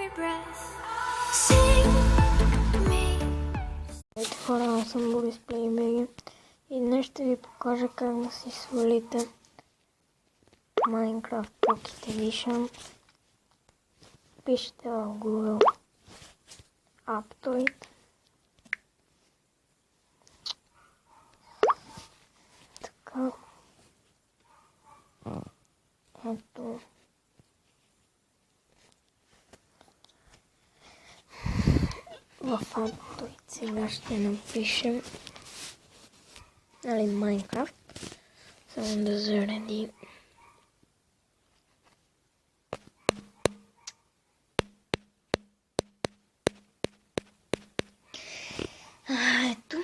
Здравейте хора, аз съм Борис Плейбеги и днес ще ви покажа как да си свалите Minecraft Pocket Edition. Пишете в Google Aptoide. Така. Ето. В Aptoide сега ще напишем Minecraft. Само да зареди. Ето.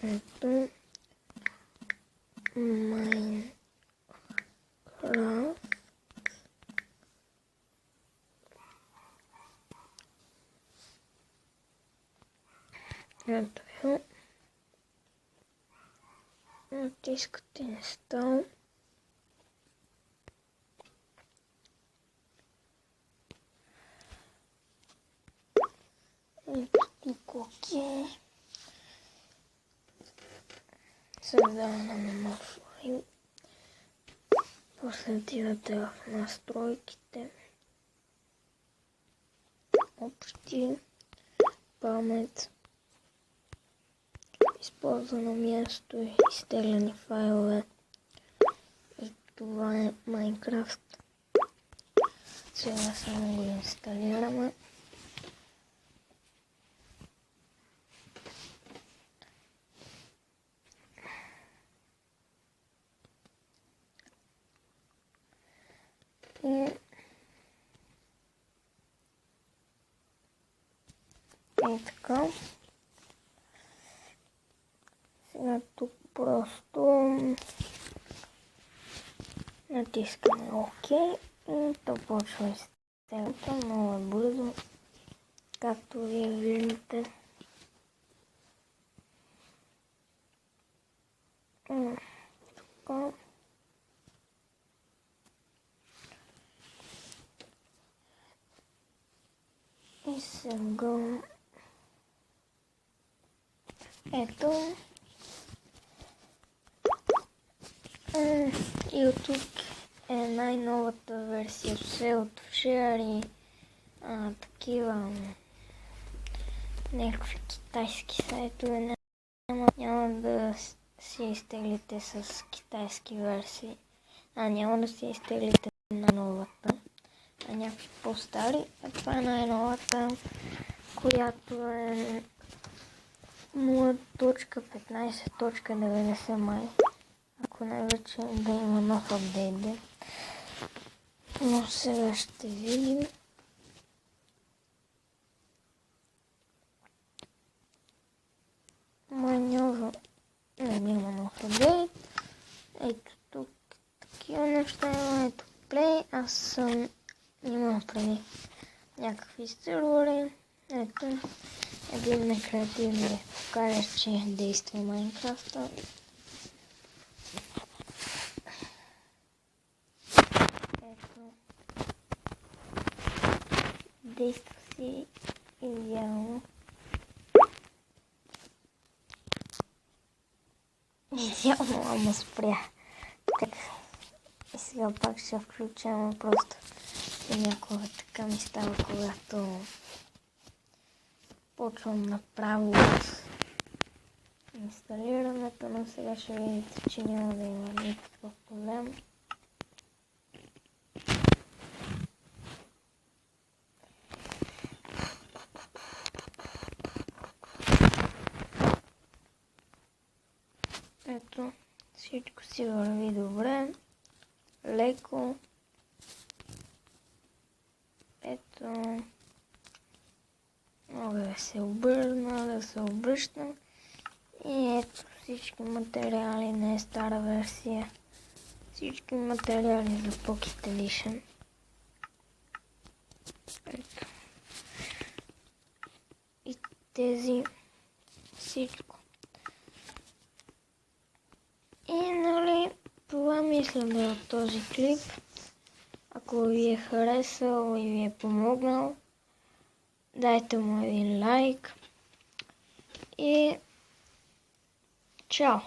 Ето. Minecraft. Ето е. Натискате Install. Ето тук окей. Създаване на нов файл. После отивате в настройките. Общи. Памет. Използвано място и изтегляни файлове. И това е Minecraft. Сега само го инсталираме. И така. Сега тук просто натискаме ОК и то почва изтеглянето много бързо, както вие виждате. Така. И сега ето и от тук е най-новата версия, все от вчера и такива някакви китайски сайтове. Няма да си изтеглите с китайски версии, няма да си изтеглите на новата, някакви по-стари. Това е най-новата, която е 0.15.90 май. Ако не вече да има нов апдейт. Но сега ще видим. Няма нов апдейт. Ето тук такива неща има. Ето Play. Аз съм имал преди някакви сервери. Ето един некреативен покажа, че действа Майнкрафта. Ето. Действа си идеално. Идеално, ама спря. Така. И сега пак ще включам просто някога така ми става, когато почвам направо с инсталирането, но сега ще видите, че няма да има никакъв проблем. Ето, всичко си върви добре, леко. Ето, мога да се обърна, да се обръщам. И ето всички материали, не е стара версия. Всички материали за Pocket Edition. Ето. И тези всичко. И това ми мисля да е от този клип. Ако ви е харесал и ви е помогнал, дайте му един лайк и чао!